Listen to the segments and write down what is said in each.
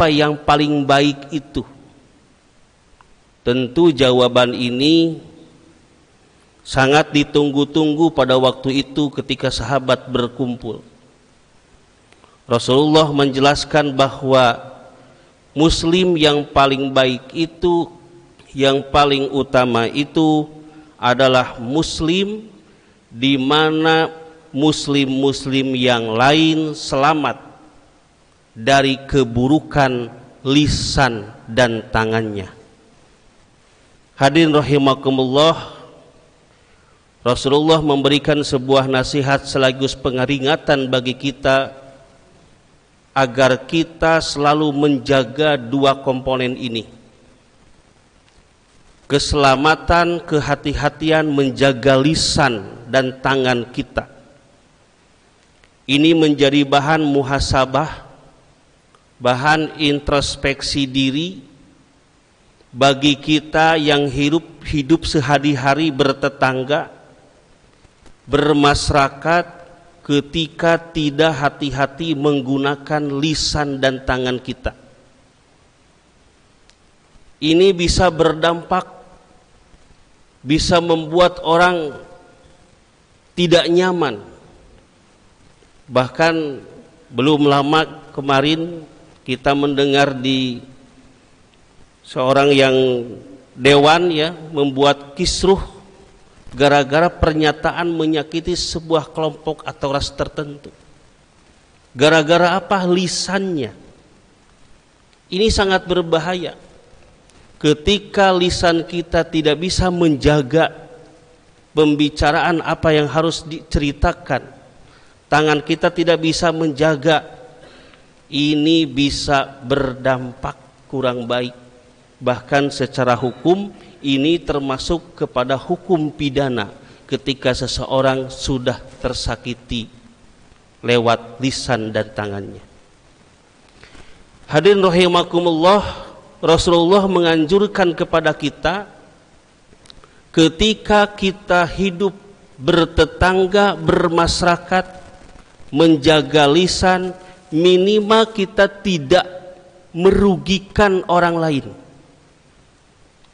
apa yang paling baik itu? Tentu jawaban ini sangat ditunggu-tunggu pada waktu itu ketika sahabat berkumpul. Rasulullah menjelaskan bahwa Muslim yang paling baik itu, yang paling utama itu adalah Muslim di mana Muslim-Muslim yang lain selamat dari keburukan lisan dan tangannya. Hadirin rahimakumullah, Rasulullah memberikan sebuah nasihat sekaligus pengeringatan bagi kita agar kita selalu menjaga dua komponen ini. Keselamatan, kehati-hatian menjaga lisan dan tangan kita. Ini menjadi bahan muhasabah, bahan introspeksi diri bagi kita yang hidup sehari-hari bertetangga, bermasyarakat, ketika tidak hati-hati menggunakan lisan dan tangan kita. Ini bisa berdampak, bisa membuat orang tidak nyaman. Bahkan belum lama kemarin kita mendengar di seorang yang dewan ya membuat kisruh gara-gara pernyataan menyakiti sebuah kelompok atau ras tertentu. Gara-gara apa? Lisannya. Ini sangat berbahaya. Ketika lisan kita tidak bisa menjaga pembicaraan apa yang harus diceritakan, tangan kita tidak bisa menjaga, ini bisa berdampak kurang baik. Bahkan secara hukum ini termasuk kepada hukum pidana ketika seseorang sudah tersakiti lewat lisan dan tangannya. Hadirin rahimakumullah, Rasulullah menganjurkan kepada kita ketika kita hidup bertetangga, bermasyarakat, menjaga lisan, minimal kita tidak merugikan orang lain.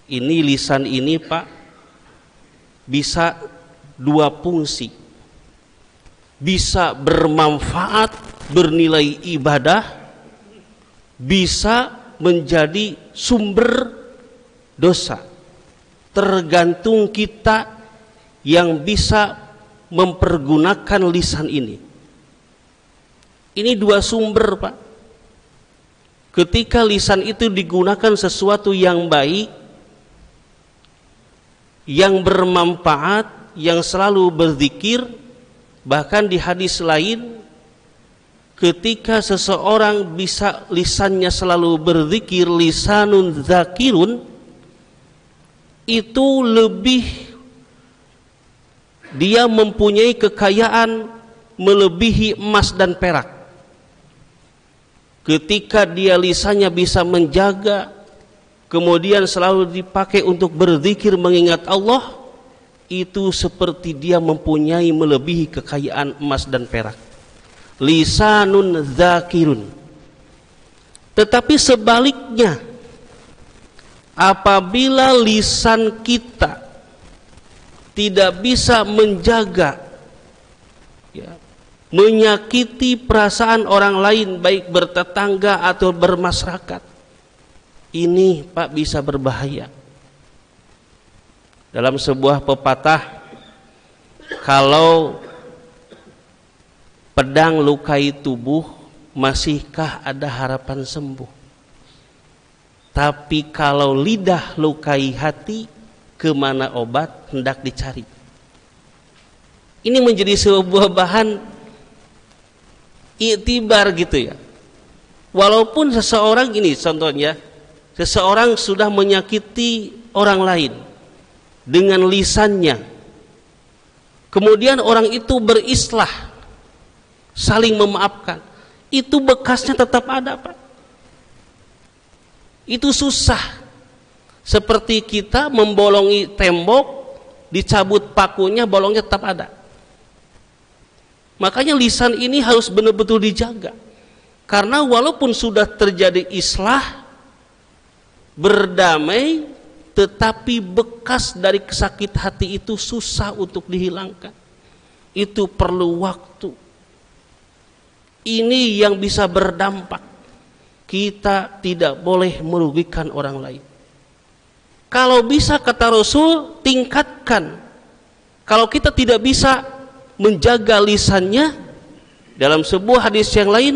Ini lisan ini Pak bisa dua fungsi, bisa bermanfaat, bernilai ibadah, bisa menjadi sumber dosa. Tergantung kita yang bisa mempergunakan lisan ini. Ini dua sumber Pak. Ketika lisan itu digunakan sesuatu yang baik, yang bermanfaat, yang selalu berzikir, bahkan di hadis lain ketika seseorang bisa lisannya selalu berzikir, lisanun zakirun, itu lebih dia mempunyai kekayaan melebihi emas dan perak. Ketika dia lisannya bisa menjaga, kemudian selalu dipakai untuk berzikir mengingat Allah, itu seperti dia mempunyai melebihi kekayaan emas dan perak. Lisanun zakirun. Tetapi sebaliknya, apabila lisan kita tidak bisa menjaga, ya, menyakiti perasaan orang lain, baik bertetangga atau bermasyarakat, ini Pak bisa berbahaya. Dalam sebuah pepatah, kalau pedang lukai tubuh, masihkah ada harapan sembuh? Tapi kalau lidah lukai hati, kemana obat hendak dicari? Ini menjadi sebuah bahan iktibar gitu ya. Walaupun seseorang ini contohnya, seseorang sudah menyakiti orang lain dengan lisannya, kemudian orang itu berislah, saling memaafkan, itu bekasnya tetap ada Pak. Itu susah. Seperti kita membolongi tembok, dicabut pakunya, bolongnya tetap ada. Makanya lisan ini harus benar-benar dijaga. Karena walaupun sudah terjadi islah, berdamai, tetapi bekas dari kesakit hati itu susah untuk dihilangkan. Itu perlu waktu. Ini yang bisa berdampak. Kita tidak boleh merugikan orang lain. Kalau bisa, kata Rasul, tingkatkan. Kalau kita tidak bisa menjaga lisannya, dalam sebuah hadis yang lain,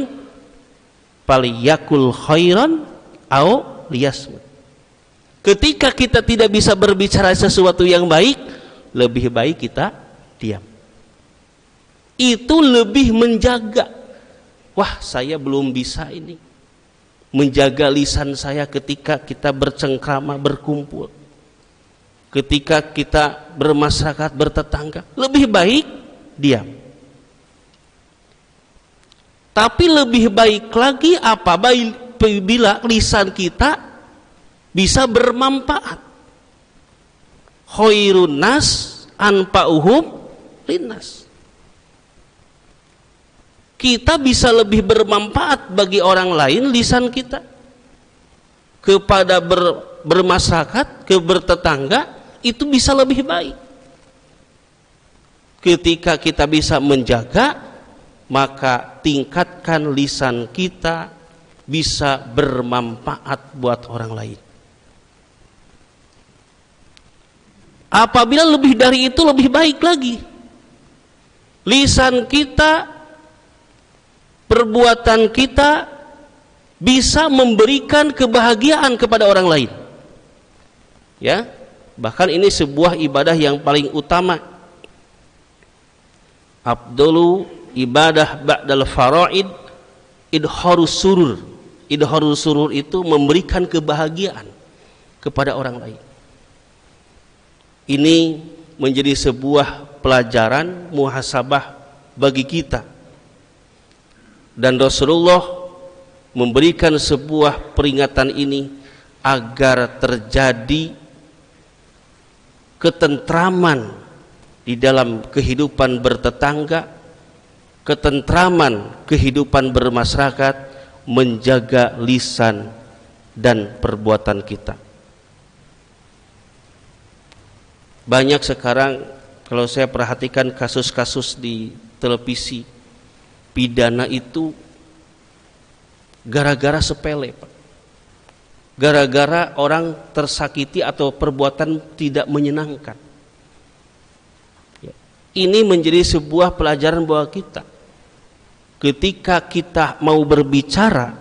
faliyakul khairan au liyasmut. Ketika kita tidak bisa berbicara sesuatu yang baik, lebih baik kita diam. Itu lebih menjaga. Wah, saya belum bisa ini, menjaga lisan saya ketika kita bercengkrama, berkumpul, ketika kita bermasyarakat, bertetangga. Lebih baik diam. Tapi lebih baik lagi apabila lisan kita bisa bermanfaat. Khairun nas anfa'uhum linnas. Kita bisa lebih bermanfaat bagi orang lain lisan kita, kepada bermasyarakat, ke bertetangga, itu bisa lebih baik. Ketika kita bisa menjaga, maka tingkatkan lisan kita bisa bermanfaat buat orang lain. Apabila lebih dari itu, lebih baik lagi. Lisan kita, perbuatan kita bisa memberikan kebahagiaan kepada orang lain. Ya, bahkan ini sebuah ibadah yang paling utama. Afdalu ibadah ba'dal faraid idharus surur. Idharus surur itu memberikan kebahagiaan kepada orang lain. Ini menjadi sebuah pelajaran muhasabah bagi kita. Dan Rasulullah memberikan sebuah peringatan ini agar terjadi ketentraman di dalam kehidupan bertetangga, ketentraman kehidupan bermasyarakat, menjaga lisan dan perbuatan kita. Banyak sekarang kalau saya perhatikan kasus-kasus di televisi, pidana itu gara-gara sepele, Pak. Gara-gara orang tersakiti atau perbuatan tidak menyenangkan. Ini menjadi sebuah pelajaran buat kita. Ketika kita mau berbicara,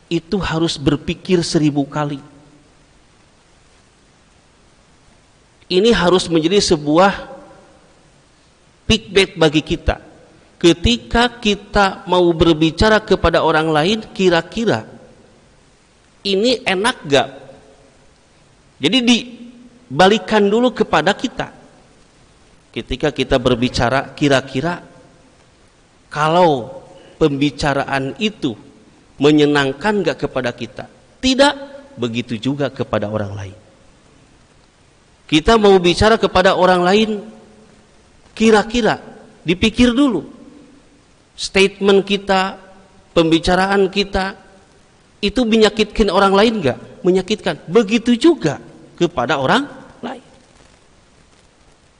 itu harus berpikir 1000 kali. Ini harus menjadi sebuah feedback bagi kita. Ketika kita mau berbicara kepada orang lain, kira-kira ini enak gak? Jadi dibalikan dulu kepada kita. Ketika kita berbicara, kira-kira kalau pembicaraan itu menyenangkan gak kepada kita? Tidak, begitu juga kepada orang lain. Kita mau bicara kepada orang lain, kira-kira dipikir dulu. Statement kita, pembicaraan kita, itu menyakitkan orang lain enggak? Menyakitkan. Begitu juga kepada orang lain.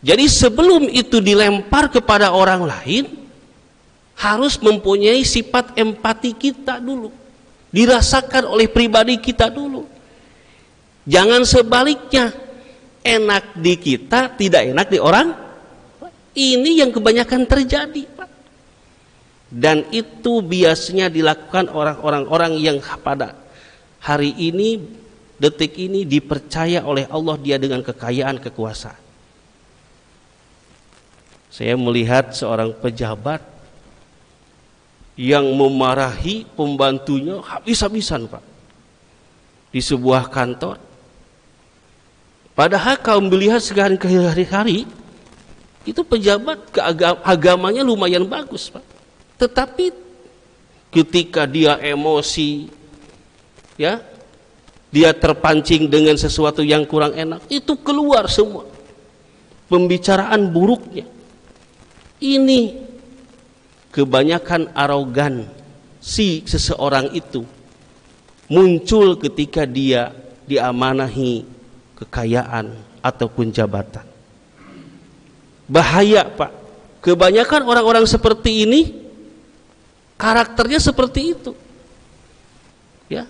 Jadi sebelum itu dilempar kepada orang lain, harus mempunyai sifat empati kita dulu. Dirasakan oleh pribadi kita dulu. Jangan sebaliknya, enak di kita, tidak enak di orang. Ini yang kebanyakan terjadi, Pak. Dan itu biasanya dilakukan orang-orang yang pada hari ini, detik ini dipercaya oleh Allah dia dengan kekayaan, kekuasaan. Saya melihat seorang pejabat yang memarahi pembantunya habis-habisan, Pak, di sebuah kantor. Padahal kalau melihat sehari-hari itu pejabat agamanya lumayan bagus, Pak. Tetapi ketika dia emosi, ya, dia terpancing dengan sesuatu yang kurang enak, itu keluar semua pembicaraan buruknya. Ini kebanyakan arogan si seseorang itu muncul ketika dia diamanahi kekayaan ataupun jabatan. Bahaya, Pak. Kebanyakan orang-orang seperti ini karakternya seperti itu. Ya.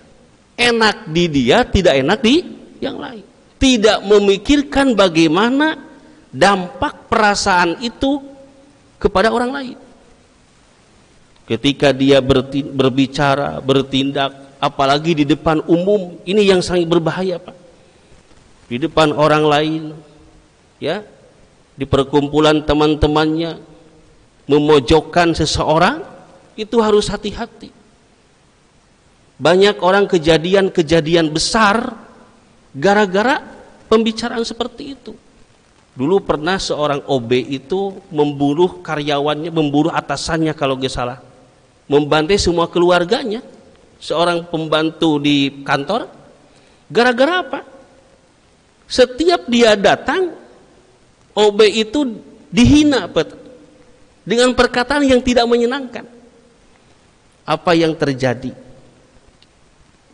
Enak di dia, tidak enak di yang lain. Tidak memikirkan bagaimana dampak perasaan itu kepada orang lain. Ketika dia berbicara, bertindak, apalagi di depan umum, ini yang sangat berbahaya, Pak. Di depan orang lain, ya, di perkumpulan teman-temannya, memojokkan seseorang, itu harus hati-hati. Banyak orang kejadian-kejadian besar gara-gara pembicaraan seperti itu. Dulu pernah seorang OB itu membunuh karyawannya, membunuh atasannya kalau nggak salah, membantai semua keluarganya, seorang pembantu di kantor. Gara-gara apa? Setiap dia datang, OB itu dihina dengan perkataan yang tidak menyenangkan. Apa yang terjadi?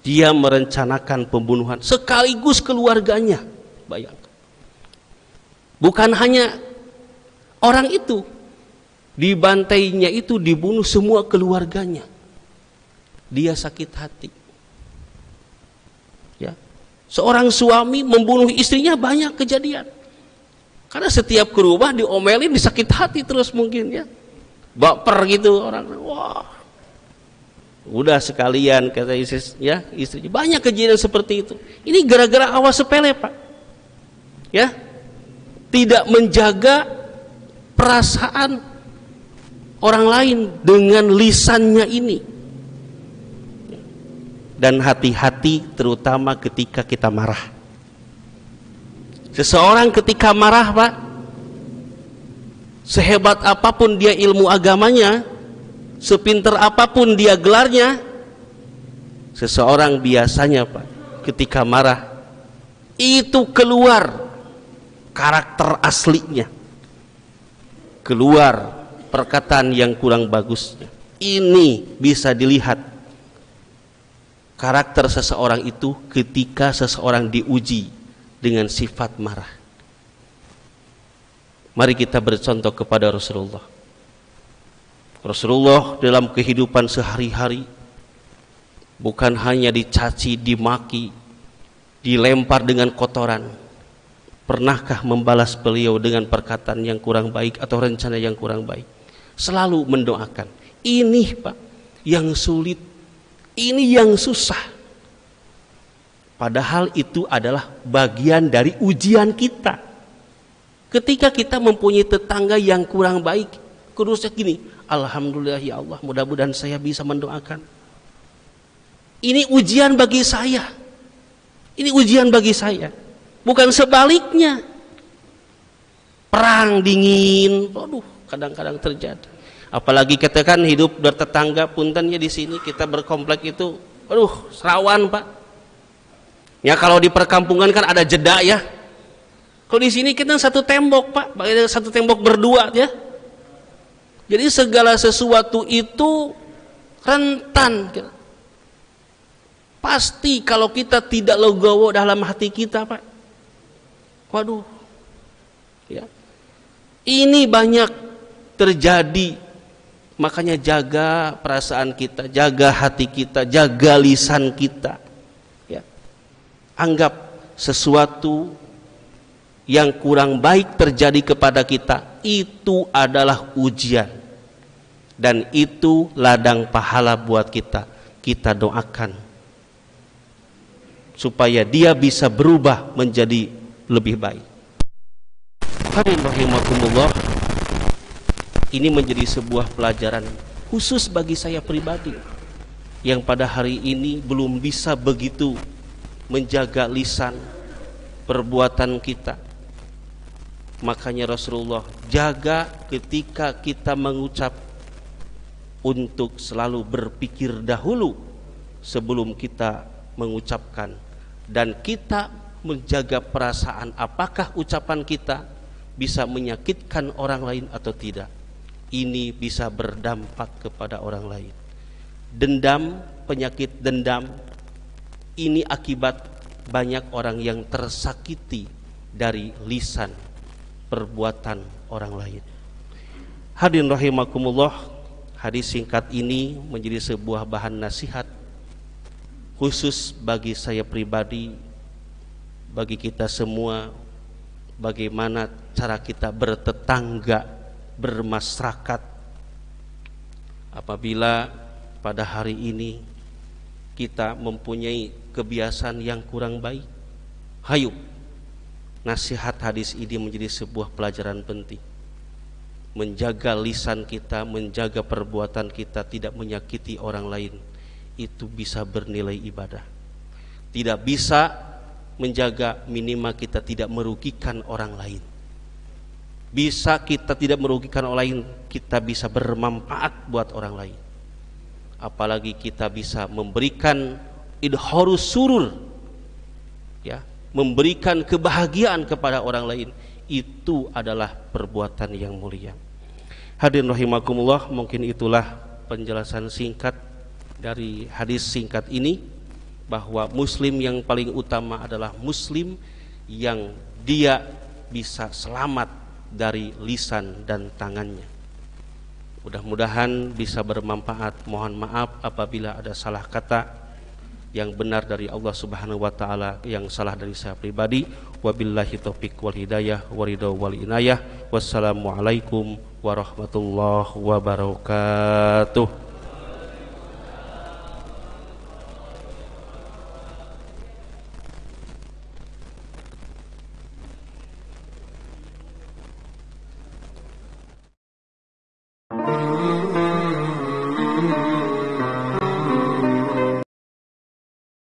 Dia merencanakan pembunuhan sekaligus keluarganya. Bayangkan. Bukan hanya orang itu, dibantainya itu dibunuh semua keluarganya. Dia sakit hati. Ya. Seorang suami membunuh istrinya, banyak kejadian. Karena setiap ke rumah diomelin, disakit hati terus mungkin, ya. Baper gitu orang. Wah. Udah sekalian kata istri, ya, istrinya. Banyak kejadian seperti itu. Ini gara-gara awas sepele, Pak. Ya. Tidak menjaga perasaan orang lain dengan lisannya ini. Dan hati-hati terutama ketika kita marah. Seseorang ketika marah, Pak, sehebat apapun dia ilmu agamanya, sepinter apapun dia gelarnya, seseorang biasanya, Pak, ketika marah itu keluar karakter aslinya, keluar perkataan yang kurang bagusnya. Ini bisa dilihat karakter seseorang itu ketika seseorang diuji dengan sifat marah. Mari kita bercontoh kepada Rasulullah. Rasulullah dalam kehidupan sehari-hari bukan hanya dicaci, dimaki, dilempar dengan kotoran. Pernahkah membalas beliau dengan perkataan yang kurang baik atau rencana yang kurang baik? Selalu mendoakan. Ini, Pak, yang sulit, ini yang susah. Padahal itu adalah bagian dari ujian kita. Ketika kita mempunyai tetangga yang kurang baik, kudusnya gini, alhamdulillah ya Allah, mudah-mudahan saya bisa mendoakan. Ini ujian bagi saya. Ini ujian bagi saya. Bukan sebaliknya. Perang dingin, aduh, kadang-kadang terjadi. Apalagi katakan hidup bertetangga, puntennya di sini kita berkomplek itu, aduh, rawan, Pak. Ya kalau di perkampungan kan ada jeda, ya. Kalau di sini kita satu tembok, Pak, satu tembok berdua, ya. Jadi segala sesuatu itu rentan. Pasti kalau kita tidak legowo dalam hati kita, Pak, waduh, ya. Ini banyak terjadi. Makanya jaga perasaan kita, jaga hati kita, jaga lisan kita. Anggap sesuatu yang kurang baik terjadi kepada kita itu adalah ujian, dan itu ladang pahala buat kita. Kita doakan supaya dia bisa berubah menjadi lebih baik. Rahimakumullah, ini menjadi sebuah pelajaran khusus bagi saya pribadi yang pada hari ini belum bisa begitu menjaga lisan perbuatan kita. Makanya Rasulullah jaga ketika kita mengucap untuk selalu berpikir dahulu sebelum kita mengucapkan, dan kita menjaga perasaan apakah ucapan kita bisa menyakitkan orang lain atau tidak. Ini bisa berdampak kepada orang lain. Dendam, penyakit dendam ini akibat banyak orang yang tersakiti dari lisan perbuatan orang lain. Hadirin rahimakumullah, hadis singkat ini menjadi sebuah bahan nasihat khusus bagi saya pribadi, bagi kita semua, bagaimana cara kita bertetangga, bermasyarakat apabila pada hari ini kita mempunyai kebiasaan yang kurang baik. Hayu, nasihat hadis ini menjadi sebuah pelajaran penting. Menjaga lisan kita, menjaga perbuatan kita tidak menyakiti orang lain, itu bisa bernilai ibadah. Tidak bisa menjaga, minimal kita tidak merugikan orang lain. Bisa kita tidak merugikan orang lain, kita bisa bermanfaat buat orang lain. Apalagi kita bisa memberikan idharus surur, ya, memberikan kebahagiaan kepada orang lain, itu adalah perbuatan yang mulia. Hadirin rahimakumullah, mungkin itulah penjelasan singkat dari hadis singkat ini, bahwa muslim yang paling utama adalah muslim yang dia bisa selamat dari lisan dan tangannya. Mudah-mudahan bisa bermanfaat. Mohon maaf apabila ada salah kata. Yang benar dari Allah Subhanahu wa taala, yang salah dari saya pribadi. Wabillahi taufiq wal hidayah waridho wal inayah. Wassalamualaikum warahmatullahi wabarakatuh.